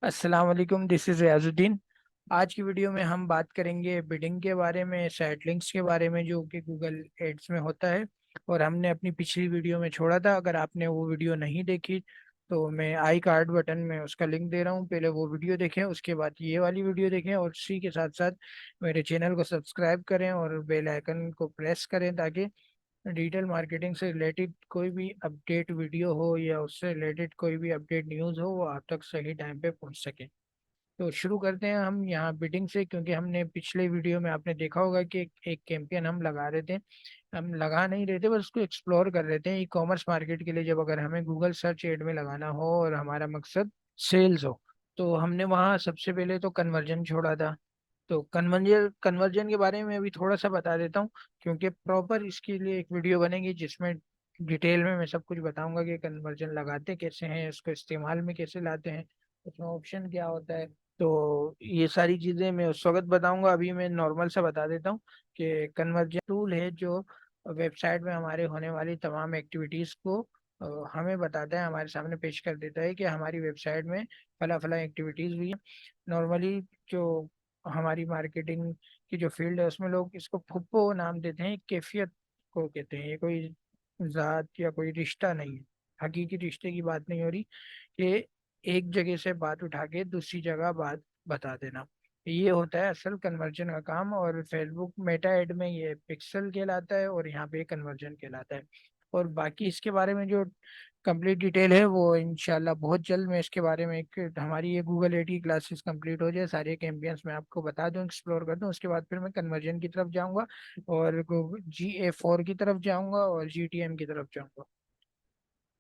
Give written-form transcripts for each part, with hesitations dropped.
अस्सलाम वालेकुम, this is Riyazuddin. आज की वीडियो में हम बात करेंगे बिडिंग के बारे में, साइट लिंक्स के बारे में जो कि गूगल एड्स में होता है। और हमने अपनी पिछली वीडियो में छोड़ा था। अगर आपने वो वीडियो नहीं देखी तो मैं आई कार्ड बटन में उसका लिंक दे रहा हूँ, पहले वो वीडियो देखें, उसके बाद ये वाली वीडियो देखें और उसी के साथ साथ मेरे चैनल को सब्सक्राइब करें और बेल आइकन को प्रेस करें ताकि डिजिटल मार्केटिंग से रिलेटेड कोई भी अपडेट वीडियो हो या उससे रिलेटेड कोई भी अपडेट न्यूज़ हो वो आप तक सही टाइम पे पहुंच सके। तो शुरू करते हैं हम यहाँ बिडिंग से, क्योंकि हमने पिछले वीडियो में आपने देखा होगा कि एक कैंपेन हम लगा रहे थे। हम लगा नहीं रहे थे, बस उसको एक्सप्लोर कर रहे थे ई कॉमर्स मार्केट के लिए। जब अगर हमें गूगल सर्च एड में लगाना हो और हमारा मकसद सेल्स हो तो हमने वहाँ सबसे पहले तो कन्वर्जन छोड़ा था। तो कन्वर्जन कन्वर्जन के बारे में अभी थोड़ा सा बता देता हूँ, क्योंकि प्रॉपर इसके लिए एक वीडियो बनेगी जिसमें डिटेल में मैं सब कुछ बताऊंगा कि कन्वर्जन लगाते कैसे हैं, इसको इस्तेमाल में कैसे लाते हैं, उसमें ऑप्शन क्या होता है। तो ये सारी चीज़ें मैं उस वक्त बताऊंगा। अभी मैं नॉर्मल सा बता देता हूँ कि कन्वर्जन टूल है जो वेबसाइट में हमारे होने वाली तमाम एक्टिविटीज़ को हमें बताता है, हमारे सामने पेश कर देता है कि हमारी वेबसाइट में फला फला एक्टिविटीज़ हुई है। नॉर्मली जो हमारी मार्केटिंग की जो फील्ड है उसमें लोग इसको फुप्पो नाम देते हैं, कैफियत को कहते हैं। ये कोई जात या कोई रिश्ता नहीं है, हकीकी रिश्ते की बात नहीं हो रही कि एक जगह से बात उठा के दूसरी जगह बात बता देना। ये होता है असल कन्वर्जन का काम। और फेसबुक मेटा एड में ये पिक्सल कहलाता है और यहाँ पे कन्वर्जन कहलाता है। और बाकी इसके बारे में जो कंप्लीट डिटेल है वो इंशाल्लाह बहुत जल्द मैं इसके बारे में एक हमारी ये गूगल एडी क्लासेस कंप्लीट हो जाए, सारे कैंपेन्स मैं आपको बता दूं, एक्सप्लोर कर दूं, उसके बाद फिर मैं कन्वर्जन की तरफ जाऊंगा और GA4 की तरफ जाऊंगा और GTM की तरफ जाऊंगा।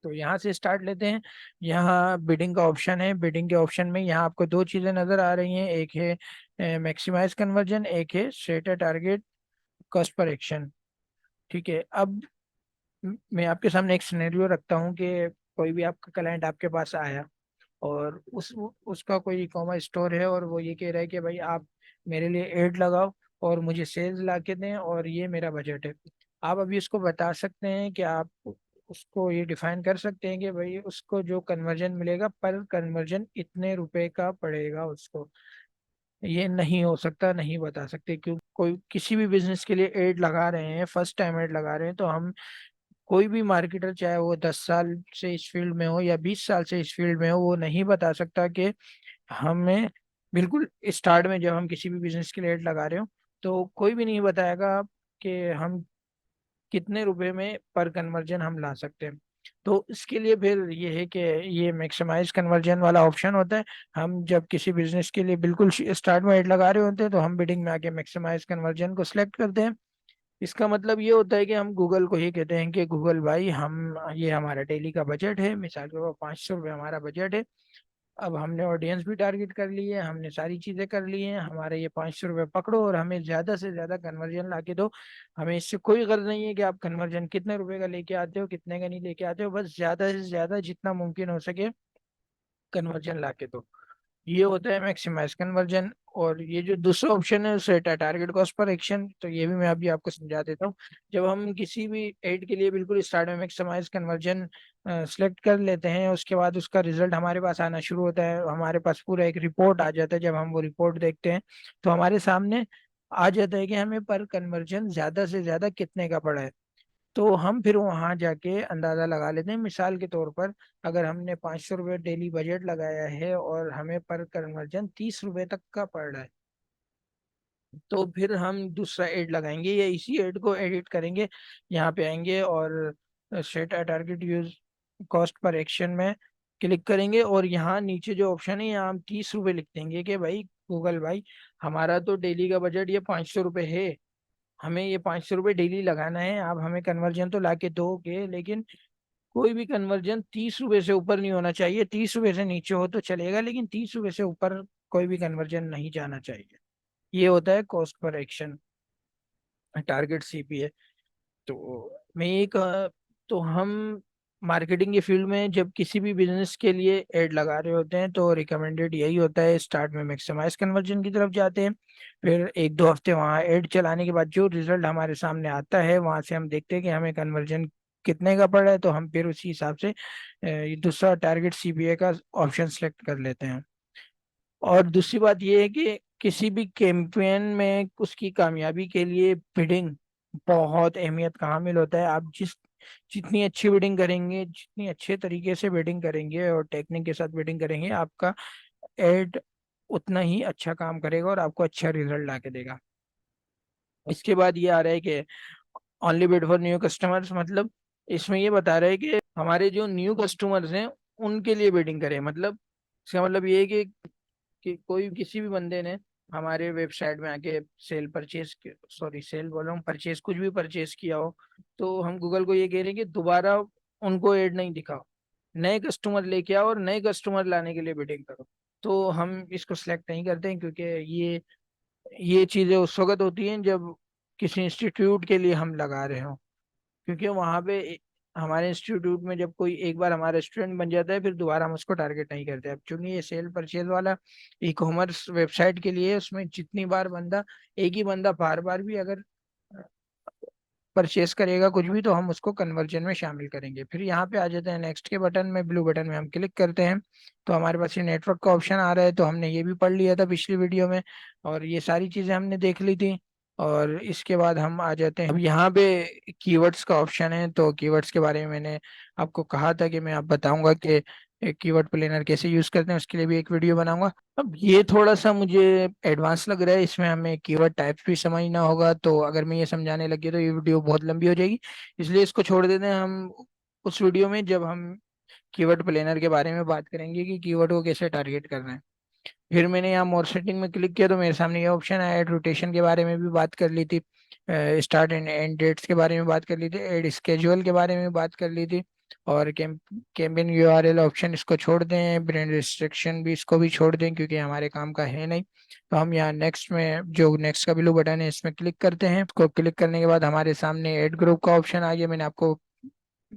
तो यहाँ से स्टार्ट लेते हैं। यहाँ बिडिंग का ऑप्शन है। बिडिंग के ऑप्शन में यहाँ आपको दो चीज़ें नज़र आ रही हैं, एक है मैक्सिमाइज कन्वर्जन, एक है set a target cost per action. ठीक है। अब मैं आपके सामने एक सिनेरियो रखता हूँ कि कोई भी आपका क्लाइंट आपके पास आया और उसका कोई ई कॉमर्स स्टोर है और वो ये कह रहा है कि भाई आप मेरे लिए एड लगाओ और मुझे सेल्स ला के दें और ये मेरा बजट है। आप अभी उसको बता सकते हैं कि आप उसको ये डिफाइन कर सकते हैं कि भाई उसको जो कन्वर्जन मिलेगा पर कन्वर्जन इतने रुपए का पड़ेगा उसको। ये नहीं हो सकता, नहीं बता सकते, क्योंकि कोई किसी भी बिजनेस के लिए एड लगा रहे हैं, फर्स्ट टाइम एड लगा रहे हैं, तो हम कोई भी मार्केटर चाहे वो 10 साल से इस फील्ड में हो या 20 साल से इस फील्ड में हो वो नहीं बता सकता कि हमें बिल्कुल स्टार्ट में जब हम किसी भी बिजनेस के लिए एड लगा रहे हो तो कोई भी नहीं बताएगा कि हम कितने रुपए में पर कन्वर्जन हम ला सकते हैं। तो इसके लिए फिर ये है कि ये मैक्सिमाइज कन्वर्जन वाला ऑप्शन होता है। हम जब किसी बिजनेस के लिए बिल्कुल स्टार्ट में एड लगा रहे होते हैं तो हम बिडिंग में आके मैक्सिमाइज कन्वर्जन को सिलेक्ट करते हैं। इसका मतलब ये होता है कि हम गूगल को ये कहते हैं कि गूगल भाई हम ये हमारा डेली का बजट है, मिसाल के तौर 500 रुपये हमारा बजट है। अब हमने ऑडियंस भी टारगेट कर ली है, हमने सारी चीज़ें कर ली हैं, हमारे ये 500 रुपये पकड़ो और हमें ज़्यादा से ज़्यादा कन्वर्जन ला के दो। हमें इससे कोई गर्ज नहीं है कि आप कन्वर्जन कितने रुपए का लेके आते हो कितने का नहीं लेके आते हो, बस ज़्यादा से ज़्यादा जितना मुमकिन हो सके कन्वर्जन ला के दो। ये होता है मैक्सिमाइज कन्वर्जन। और ये जो दूसरा ऑप्शन है सेट है टारगेट कॉस्ट पर एक्शन, तो ये भी मैं अभी आपको समझा देता हूँ। जब हम किसी भी एड के लिए बिल्कुल स्टार्ट में मैक्सिमाइज कन्वर्जन सेलेक्ट कर लेते हैं, उसके बाद उसका रिजल्ट हमारे पास आना शुरू होता है, हमारे पास पूरा एक रिपोर्ट आ जाता है। जब हम वो रिपोर्ट देखते हैं तो हमारे सामने आ जाता है कि हमें पर कन्वर्जन ज्यादा से ज्यादा कितने का पड़ा है। तो हम फिर वहां जाके अंदाजा लगा लेते हैं। मिसाल के तौर पर अगर हमने 500 रुपये डेली बजट लगाया है और हमें पर कन्वर्जन 30 रुपये तक का पड़ रहा है, तो फिर हम दूसरा एड लगाएंगे या इसी एड को एडिट करेंगे। यहाँ पे आएंगे और set a target use cost per action में क्लिक करेंगे और यहाँ नीचे जो ऑप्शन है यहाँ हम 30 रुपये लिख देंगे कि भाई गूगल भाई हमारा तो डेली का बजट ये 500 रुपये है, हमें ये 500 रुपये डेली लगाना है, आप हमें कन्वर्जन तो ला के दोगे लेकिन कोई भी कन्वर्जन 30 रुपये से ऊपर नहीं होना चाहिए। 30 रुपये से नीचे हो तो चलेगा लेकिन 30 रुपये से ऊपर कोई भी कन्वर्जन नहीं जाना चाहिए। ये होता है cost per action, target CPA। तो मैं एक तो हम मार्केटिंग की फील्ड में जब किसी भी बिजनेस के लिए एड लगा रहे होते हैं तो रिकमेंडेड यही होता है, स्टार्ट में मैक्सिमाइज कन्वर्जन की तरफ जाते हैं। फिर एक दो हफ्ते वहाँ एड चलाने के बाद जो रिजल्ट हमारे सामने आता है वहाँ से हम देखते हैं कि हमें कन्वर्जन कितने का पड़ा है, तो हम फिर उसी हिसाब से ये दूसरा टारगेट CPA का ऑप्शन सेलेक्ट कर लेते हैं। और दूसरी बात ये है कि किसी भी कैंपेन में उसकी कामयाबी के लिए बिडिंग बहुत अहमियत का हामिल होता है। आप जितनी अच्छी बिडिंग करेंगे, जितनी अच्छे तरीके से बिडिंग करेंगे और टेक्निक के साथ बिडिंग करेंगे, आपका एड उतना ही अच्छा काम करेगा और आपको अच्छा रिजल्ट ला के देगा। इसके बाद ये आ रहा है कि only bid for new customers, मतलब इसमें ये बता रहे हैं कि हमारे जो न्यू कस्टमर्स हैं उनके लिए बिडिंग करें। मतलब इसका मतलब ये है कि कोई किसी भी बंदे ने हमारे वेबसाइट में आके सेल परचेज, सॉरी सेल बोल रहा हूँ, परचेज, कुछ भी परचेज किया हो, तो हम गूगल को ये कह रहे हैं कि दोबारा उनको एड नहीं दिखाओ, नए कस्टमर लेके आओ और नए कस्टमर लाने के लिए बिडिंग करो। तो हम इसको सिलेक्ट नहीं करते हैं, क्योंकि ये चीजें उस वक्त होती हैं जब किसी इंस्टीट्यूट के लिए हम लगा रहे हो, क्योंकि वहां पे हमारे इंस्टीट्यूट में जब कोई एक बार हमारा स्टूडेंट बन जाता है फिर दोबारा हम उसको टारगेट नहीं करते। अब चूंकि ये सेल परचेज वाला ई कॉमर्स वेबसाइट के लिए है, उसमें जितनी बार बंदा, एक ही बंदा बार बार भी अगर परचेस करेगा कुछ भी, तो हम उसको कन्वर्जन में शामिल करेंगे। फिर यहाँ पे आ जाते हैं नेक्स्ट के बटन में, ब्लू बटन में हम क्लिक करते हैं तो हमारे पास ये नेटवर्क का ऑप्शन आ रहा है। तो हमने ये भी पढ़ लिया था पिछली वीडियो में, और ये सारी चीजें हमने देख ली थी। और इसके बाद हम आ जाते हैं, अब यहाँ पे कीवर्ड्स का ऑप्शन है। तो कीवर्ड्स के बारे में मैंने आपको कहा था कि मैं आप बताऊंगा कि कीवर्ड प्लेनर कैसे यूज करते हैं, उसके लिए भी एक वीडियो बनाऊंगा। अब ये थोड़ा सा मुझे एडवांस लग रहा है, इसमें हमें कीवर्ड टाइप्स भी समझना होगा, तो अगर मैं ये समझाने लगी तो ये वीडियो बहुत लंबी हो जाएगी, इसलिए इसको छोड़ देते हैं हम उस वीडियो में जब हम कीवर्ड प्लेनर के बारे में बात करेंगे कि कीवर्ड को कैसे टारगेट करना है। फिर मैंने यहाँ मोर सेटिंग में क्लिक किया तो मेरे सामने ये ऑप्शन आया। एड रोटेशन के बारे में भी बात कर ली थी, स्टार्ट एंड एंड डेट्स के बारे में बात कर ली थी, एड स्केजुअल के बारे में बात कर ली थी, और कैंपेन यूआरएल ऑप्शन इसको छोड़ दें, ब्रांड रिस्ट्रिक्शन भी इसको भी छोड़ दें क्योंकि हमारे काम का है नहीं। तो हम यहाँ नेक्स्ट में, जो नेक्स्ट का ब्लू बटन है, इसमें क्लिक करते हैं। इसको क्लिक करने के बाद हमारे सामने एड ग्रुप का ऑप्शन आ गया। मैंने आपको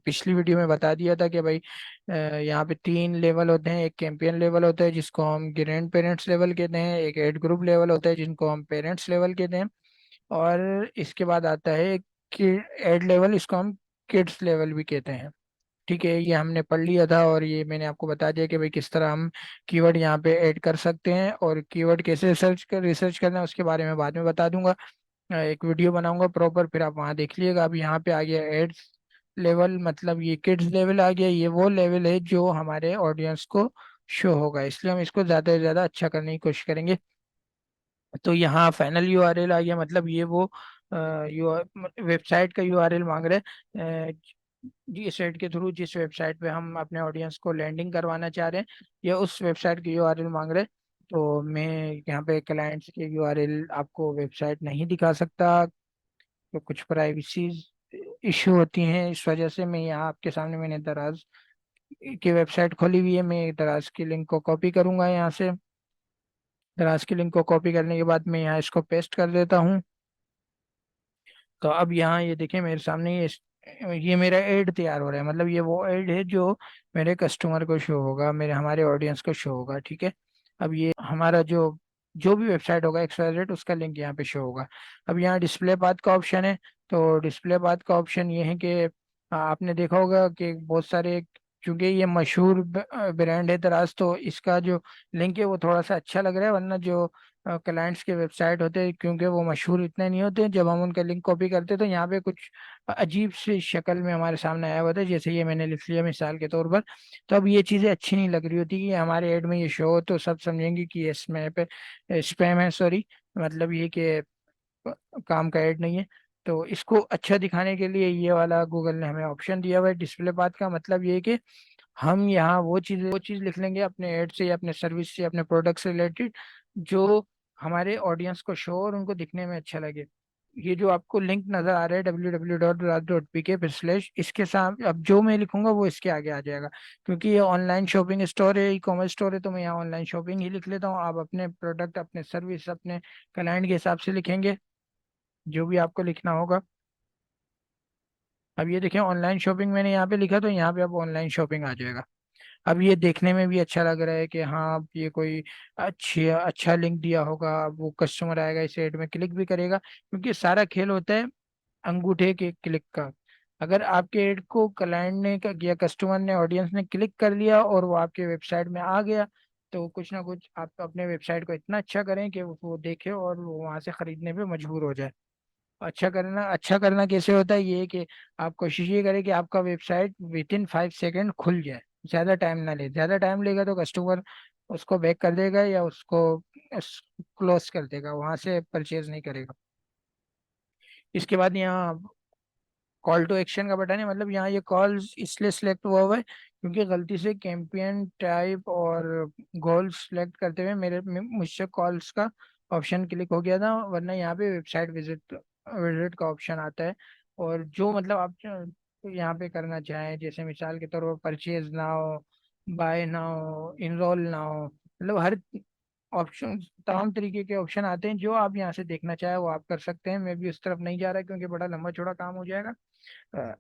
पिछली वीडियो में बता दिया था कि भाई यहाँ पे 3 लेवल होते हैं। एक कैंपेन लेवल होता है जिसको हम ग्रैंड पेरेंट्स लेवल कहते हैं, एक एड ग्रुप लेवल होता है जिनको हम पेरेंट्स लेवल कहते हैं, और इसके बाद आता है कि एड लेवल, इसको हम किड्स लेवल भी कहते हैं। ठीक है, ये हमने पढ़ लिया था और ये मैंने आपको बता दिया कि भाई किस तरह हम कीवर्ड यहाँ पे ऐड कर सकते हैं, और कीवर्ड कैसे रिसर्च करना है उसके बारे में बाद में बता दूंगा। एक वीडियो बनाऊंगा प्रॉपर, फिर आप वहाँ देख लीजिएगा। अब यहाँ पे आ गया एड्स लेवल, मतलब ये किड्स लेवल आ गया। ये वो लेवल है जो हमारे ऑडियंस को शो होगा, इसलिए हम इसको ज़्यादा से ज़्यादा अच्छा करने की कोशिश करेंगे। तो यहाँ फाइनल यूआरएल आ गया, मतलब ये वो यू वेबसाइट का यूआरएल मांग रहे हैं, जिस साइट के थ्रू, जिस वेबसाइट पे हम अपने ऑडियंस को लैंडिंग करवाना चाह रहे हैं, या उस वेबसाइट की यूआरएल मांग रहे हैं। तो मैं यहाँ पे क्लाइंट्स के यूआरएल आपको वेबसाइट नहीं दिखा सकता, तो कुछ प्राइवेसी इश्यू होती हैं, इस वजह से मैं यहाँ आपके सामने, मैंने दराज की वेबसाइट खोली हुई है, मैं दराज की लिंक को कॉपी करूंगा यहाँ से। दराज की लिंक को कॉपी करने के बाद मैं यहाँ इसको पेस्ट कर देता हूँ। तो अब यहाँ ये देखें मेरे सामने, ये मेरा ऐड तैयार हो रहा है, मतलब ये वो ऐड है जो मेरे कस्टमर को शो होगा, मेरे हमारे ऑडियंस को शो होगा। ठीक है, अब ये हमारा जो जो भी वेबसाइट होगा XYZ, उसका लिंक यहाँ पे शो होगा। अब यहाँ डिस्प्ले पाथ का ऑप्शन है। तो डिस्प्ले पाथ का ऑप्शन ये है कि आपने देखा होगा कि बहुत सारे, क्योंकि ये मशहूर ब्रांड है दराज, तो इसका जो लिंक है वो थोड़ा सा अच्छा लग रहा है, वरना जो क्लाइंट्स के वेबसाइट होते हैं क्योंकि वो मशहूर इतने नहीं होते, जब हम उनका लिंक कॉपी करते हैं तो यहाँ पे कुछ अजीब सी शक्ल में हमारे सामने आया हुआ था, जैसे ये मैंने लिख लिया मिसाल के तौर पर। तो अब ये चीज़ें अच्छी नहीं लग रही होती कि हमारे ऐड में ये शो हो, तो सब समझेंगे कि ये स्पैम है, सॉरी, मतलब ये कि काम का ऐड नहीं है। तो इसको अच्छा दिखाने के लिए ये वाला गूगल ने हमें ऑप्शन दिया हुआ है डिस्प्ले पाथ का। मतलब ये है कि हम यहाँ वो चीज़ लिख लेंगे अपने ऐड से या अपने सर्विस से, अपने प्रोडक्ट से रिलेटेड, जो हमारे ऑडियंस को शो और उनको दिखने में अच्छा लगे। ये जो आपको लिंक नजर आ रहा है www.raj.pk फिर स्लैश, इसके साथ अब जो मैं लिखूंगा वो इसके आगे आ जाएगा, क्योंकि ये ऑनलाइन शॉपिंग स्टोर है, ई कॉमर्स स्टोर है, तो मैं यहाँ ऑनलाइन शॉपिंग ही लिख लेता हूँ। आप अपने प्रोडक्ट, अपने सर्विस, अपने क्लाइंट के हिसाब से लिखेंगे जो भी आपको लिखना होगा। अब ये देखें ऑनलाइन शॉपिंग मैंने यहाँ पे लिखा, तो यहाँ पे अब ऑनलाइन शॉपिंग आ जाएगा। अब ये देखने में भी अच्छा लग रहा है कि हाँ, अब ये कोई अच्छा लिंक दिया होगा, अब वो कस्टमर आएगा इस एड में क्लिक भी करेगा, क्योंकि सारा खेल होता है अंगूठे के क्लिक का। अगर आपके एड को क्लाइंट ने या कस्टमर ने, ऑडियंस ने क्लिक कर लिया और वो आपके वेबसाइट में आ गया, तो कुछ ना कुछ आप अपने वेबसाइट को इतना अच्छा करें कि वो देखे और वो वहां से खरीदने पे मजबूर हो जाए। अच्छा करना कैसे होता है, ये कि आप कोशिश ये करें कि आपका वेबसाइट विद इन 5 सेकेंड खुल जाए। ज़्यादा टाइम ना ले, ज़्यादा टाइम लेगा तो कस्टमर उसको बैक कर देगा या उसको क्लोज कर देगा, वहां से परचेज नहीं करेगा। इसके बाद यहाँ कॉल टू एक्शन का बटन है, मतलब यहाँ ये कॉल्स इसलिए सिलेक्ट हुआ हुआ है क्योंकि गलती से कैंपेन टाइप और गोल सिलेक्ट करते हुए मुझसे कॉल्स का ऑप्शन क्लिक हो गया था, वरना यहाँ पे वेबसाइट विजिट विजिट का ऑप्शन आता है। और जो मतलब आप यहाँ पे करना चाहें, जैसे मिसाल के तौर पर परचेज ना हो, बाय ना हो, इनरोल ना हो, मतलब हर ऑप्शन, तमाम तरीके के ऑप्शन आते हैं, जो आप यहाँ से देखना चाहे वो आप कर सकते हैं। मैं भी उस तरफ नहीं जा रहा क्योंकि बड़ा लंबा चौड़ा काम हो जाएगा।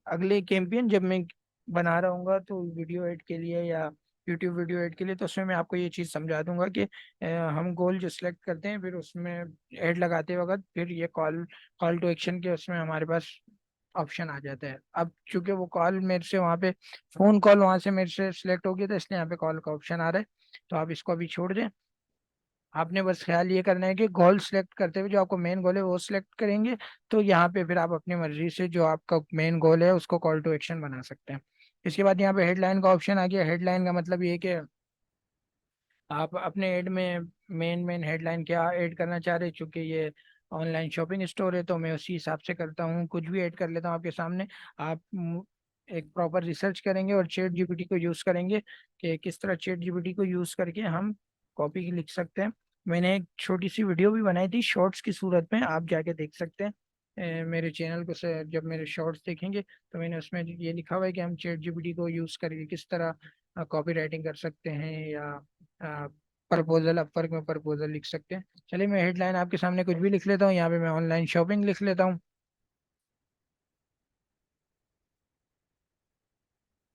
अगले कैंपेन जब मैं बना रहा हूँ तो वीडियो एड के लिए या यूट्यूब वीडियो एड के लिए, तो उसमें मैं आपको ये चीज़ समझा दूंगा कि हम गोल जो सिलेक्ट करते हैं फिर उसमें एड लगाते वक्त फिर ये कॉल कॉल टू एक्शन के उसमें हमारे पास ऑप्शन आ जाता है। अब चूंकि वो कॉल मेरे से वहाँ पे फोन कॉल वहाँ से मेरे से सिलेक्ट हो गया था, इसलिए यहाँ पे कॉल का ऑप्शन आ रहा है। तो आप इसको अभी छोड़ दें। आपने बस ख्याल ये करना है कि गोल सेलेक्ट करते हुए जो आपको मेन गोल है वो सिलेक्ट करेंगे, तो यहाँ पे फिर आप अपनी मर्जी से जो आपका मेन गोल है उसको कॉल टू एक्शन बना सकते हैं। इसके बाद यहाँ पे हेडलाइन का ऑप्शन आ गया। हेडलाइन का मतलब ये है कि आप अपने ऐड में मेन मेन हेडलाइन क्या ऐड करना चाह रहे हैं। चूंकि ये ऑनलाइन शॉपिंग स्टोर है तो मैं उसी हिसाब से करता हूँ, कुछ भी ऐड कर लेता हूँ आपके सामने। आप एक प्रॉपर रिसर्च करेंगे और चैट जीपीटी को यूज़ करेंगे कि किस तरह चैट जीपीटी को यूज़ करके हम कॉपी लिख सकते हैं। मैंने एक छोटी सी वीडियो भी बनाई थी शॉर्ट्स की सूरत में, आप जाके देख सकते हैं। मेरे चैनल को से जब मेरे शॉर्ट्स देखेंगे तो मैंने उसमें ये लिखा हुआ है कि हम चैट जीपीटी को यूज़ करके किस तरह कॉपी राइटिंग कर सकते हैं या प्रपोजल, अपवर्क में प्रपोजल लिख सकते हैं। चलिए मैं हेडलाइन आपके सामने कुछ भी लिख लेता हूँ, यहाँ पे मैं ऑनलाइन शॉपिंग लिख लेता हूँ।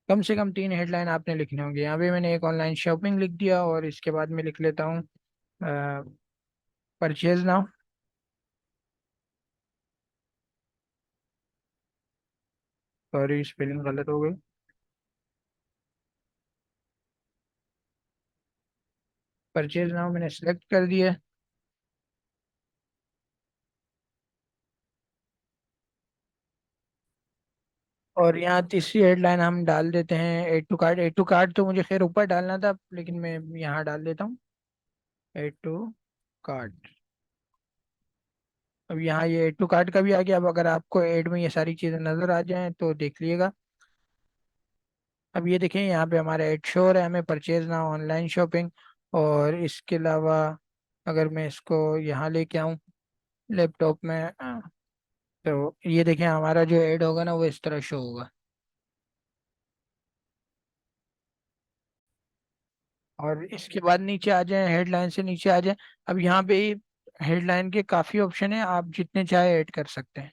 कम से कम 3 हेडलाइन आपने लिखने होंगे। यहाँ पे मैंने एक ऑनलाइन शॉपिंग लिख दिया और इसके बाद में लिख लेता हूँ परचेज नाउ। सॉरी स्पेलिंग गलत हो गई। परचेज नाउ मैंने सेलेक्ट कर दिया। और यहाँ तीसरी हेडलाइन हम डाल देते हैं add to cart. Add to cart तो मुझे खैर ऊपर डालना था लेकिन मैं यहाँ डाल देता हूँ एड टू कार्ट। अब यहाँ ये एड टू कार्ट का भी आ गया। अब अगर आपको एड में ये सारी चीज़ें नज़र आ जाएं तो देख लिएगा। अब ये देखें यहाँ पे हमारा एड शो हो रहा है हमें परचेज ना ऑनलाइन शॉपिंग। और इसके अलावा अगर मैं इसको यहाँ लेके आऊँ लैपटॉप में तो ये देखें हमारा जो ऐड होगा ना वो इस तरह शो होगा। और इसके बाद नीचे आ जाए, हेडलाइन से नीचे आ जाए। अब यहाँ पे हेडलाइन के काफ़ी ऑप्शन है, आप जितने चाहे ऐड कर सकते हैं।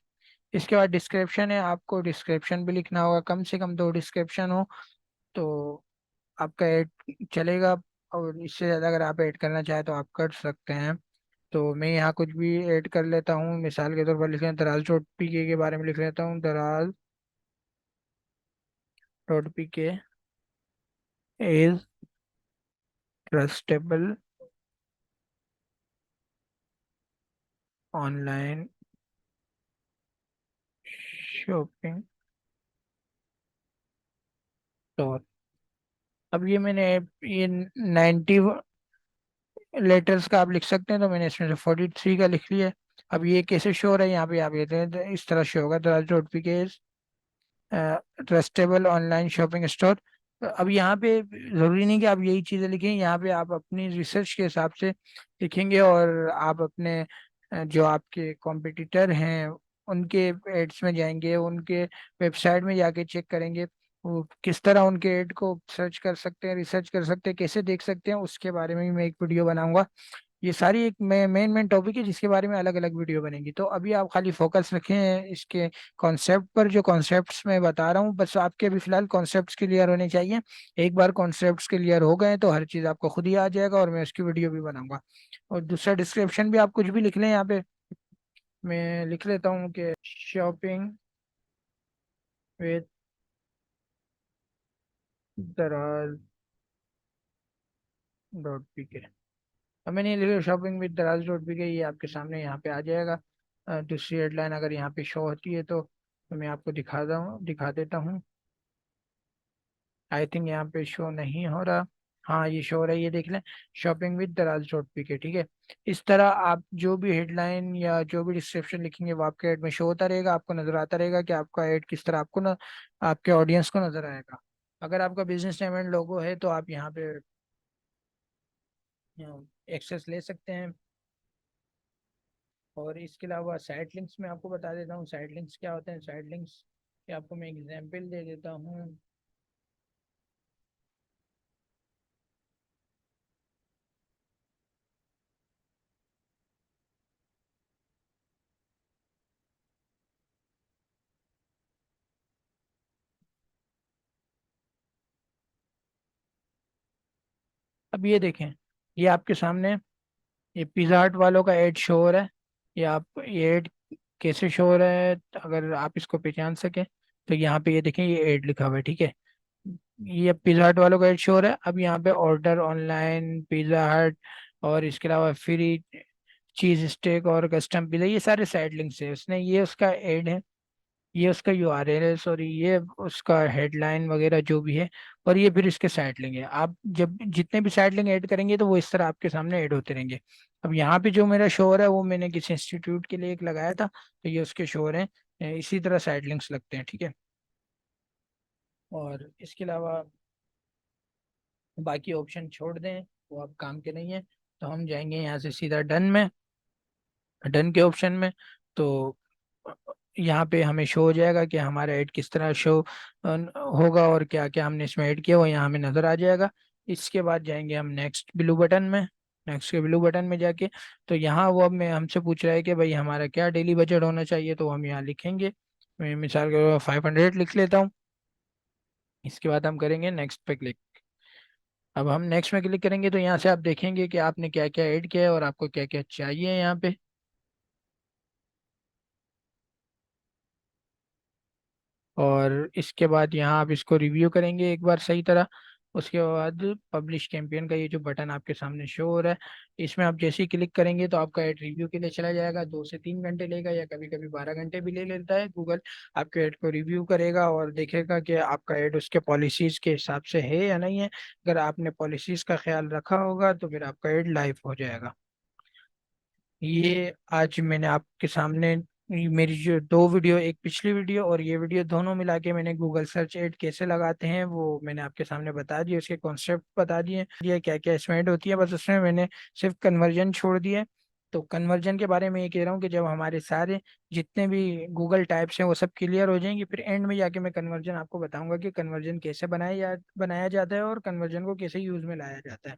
इसके बाद डिस्क्रिप्शन है, आपको डिस्क्रिप्शन भी लिखना होगा, कम से कम 2 डिस्क्रिप्शन हो तो आपका ऐड चलेगा। और इससे ज़्यादा अगर आप ऐड करना चाहें तो आप कर सकते हैं। तो मैं यहाँ कुछ भी ऐड कर लेता हूँ, मिसाल के तौर पर लिख रहे हैं दराज डॉट पी के बारे में लिख लेता हूँ। दराज डॉट पी के is trustable online shopping store. अब ये मैंने ये 90 लेटर्स का आप लिख सकते हैं, तो मैंने इसमें से 43 का लिख लिया है। अब ये कैसे शो हो रहा है यहाँ पे आप ये इस तरह शो होगा दराज डॉट पी के ट्रस्टेबल ऑनलाइन शॉपिंग स्टोर। अब यहाँ पे जरूरी नहीं कि आप यही चीज़ें लिखें, यहाँ पे आप अपनी रिसर्च के हिसाब से लिखेंगे और आप अपने जो आपके कॉम्पिटिटर हैं उनके एड्स में जाएंगे, उनके वेबसाइट में जाके चेक करेंगे वो किस तरह उनके एड को सर्च कर सकते हैं, रिसर्च कर सकते हैं, कैसे देख सकते हैं, उसके बारे में भी मैं एक वीडियो बनाऊंगा। ये सारी एक मेन मेन टॉपिक है जिसके बारे में अलग अलग वीडियो बनेगी। तो अभी आप खाली फोकस रखें इसके कॉन्सेप्ट पर, जो कॉन्सेप्ट्स मैं बता रहा हूँ बस आपके अभी फिलहाल कॉन्सेप्ट्स क्लियर होने चाहिए। एक बार कॉन्सेप्ट्स क्लियर हो गए तो हर चीज़ आपको खुद ही आ जाएगा और मैं उसकी वीडियो भी बनाऊंगा। और दूसरा डिस्क्रिप्शन भी आप कुछ भी लिख लें यहाँ पे। मैं लिख लेता हूँ कि शॉपिंग विद दराज डॉट पी के। अब मैंने ये लिखा शॉपिंग विद दराज डॉट पी के, ये आपके सामने यहाँ पे आ जाएगा। दूसरी हेडलाइन अगर यहाँ पे शो होती है तो मैं आपको दिखा देता हूँ। आई थिंक यहाँ पे शो नहीं हो रहा। हाँ ये शो हो रहा है, ये देख लें, शॉपिंग विद दराज डॉट पी के, ठीक है। इस तरह आप जो भी हेडलाइन या जो भी डिस्क्रिप्शन लिखेंगे वो आपके ऐड में शो होता रहेगा, आपको नजर आता रहेगा कि आपका ऐड किस तरह आपको ना आपके ऑडियंस को नजर आएगा। अगर आपका बिजनेस नेम एंड लोगो है तो आप यहाँ पे एक्सेस ले सकते हैं। और इसके अलावा साइट लिंक्स में आपको बता देता हूँ, साइट लिंक्स क्या होते हैं। साइट लिंक्स के आपको मैं एग्जांपल दे देता हूँ। अब ये देखें, ये आपके सामने ये पिज़्ज़ा हट वालों का एड शो हो रहा है। ये आप ये एड कैसे शो हो रहा है, अगर आप इसको पहचान सकें तो यहाँ पे ये देखें, ये एड लिखा हुआ है, ठीक है। ये पिज़्ज़ा हट वालों का एड शो हो रहा है। अब यहाँ पे ऑर्डर ऑनलाइन पिज़्ज़ा हट और इसके अलावा फ्री चीज स्टेक और कस्टम पिज़्ज़ा, ये सारे साइड लिंक्स है उसने, ये उसका एड है, ये उसका यूआरएल है, सॉरी ये उसका हेडलाइन वगैरह जो भी है। और ये फिर इसके साइड लिंक है। आप जब जितने भी साइड लिंक ऐड करेंगे तो वो इस तरह आपके सामने ऐड होते रहेंगे। अब यहाँ पे जो मेरा शो हो रहा है वो मैंने किसी इंस्टीट्यूट के लिए एक लगाया था, तो ये उसके शो हो रहे हैं। इसी तरह साइड लिंक्स लगते हैं, ठीक है। और इसके अलावा बाकी ऑप्शन छोड़ दें, वो आप काम के नहीं है। तो हम जाएंगे यहाँ से सीधा डन में, डन के ऑप्शन में। तो यहाँ पे हमें शो हो जाएगा कि हमारा ऐड किस तरह शो होगा और क्या क्या हमने इसमें ऐड किया वो यहाँ हमें नज़र आ जाएगा। इसके बाद जाएंगे हम नेक्स्ट ब्लू बटन में। नेक्स्ट के ब्लू बटन में जाके तो यहाँ वो अब मैं हमसे पूछ रहा है कि भाई हमारा क्या डेली बजट होना चाहिए, तो हम यहाँ लिखेंगे। मैं मिसाल के 500 लिख लेता हूँ। इसके बाद हम करेंगे नेक्स्ट पे क्लिक। अब हम नेक्स्ट में क्लिक करेंगे तो यहाँ से आप देखेंगे कि आपने क्या क्या ऐड किया है और आपको क्या क्या चाहिए यहाँ पे। और इसके बाद यहाँ आप इसको रिव्यू करेंगे एक बार सही तरह। उसके बाद पब्लिश कैंपेन का ये जो बटन आपके सामने शो हो रहा है, इसमें आप जैसे ही क्लिक करेंगे तो आपका ऐड रिव्यू के लिए चला जाएगा। 2 से 3 घंटे लेगा या कभी कभी 12 घंटे भी ले लेता है। गूगल आपके ऐड को रिव्यू करेगा और देखेगा कि आपका ऐड उसके पॉलिसीज के हिसाब से है या नहीं है। अगर आपने पॉलिसीज का ख्याल रखा होगा तो फिर आपका ऐड लाइव हो जाएगा। ये आज मैंने आपके सामने मेरी जो 2 वीडियो, एक पिछली वीडियो और ये वीडियो, दोनों मिला के मैंने गूगल सर्च एड कैसे लगाते हैं वो मैंने आपके सामने बता दिए, उसके कॉन्सेप्ट बता दिए, ये क्या क्या इसमें ऐड होती है। बस उसमें मैंने सिर्फ कन्वर्जन छोड़ दिया है। तो कन्वर्जन के बारे में ये कह रहा हूँ कि जब हमारे सारे जितने भी गूगल टाइप्स हैं वो सब क्लियर हो जाएंगे, फिर एंड में जाके मैं कन्वर्जन आपको बताऊंगा कि कन्वर्जन कैसे बनाया जाता है और कन्वर्जन को कैसे यूज में लाया जाता है।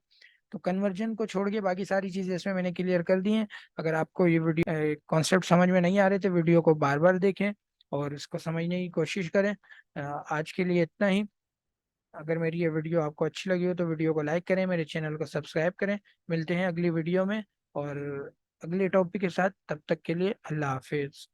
तो कन्वर्जन को छोड़ के बाकी सारी चीजें इसमें मैंने क्लियर कर दी हैं। अगर आपको ये वीडियो कॉन्सेप्ट समझ में नहीं आ रहे तो वीडियो को बार बार देखें और इसको समझने की कोशिश करें। आज के लिए इतना ही। अगर मेरी ये वीडियो आपको अच्छी लगी हो तो वीडियो को लाइक करें, मेरे चैनल को सब्सक्राइब करें। मिलते हैं अगली वीडियो में और अगले टॉपिक के साथ। तब तक के लिए अल्लाह हाफिज।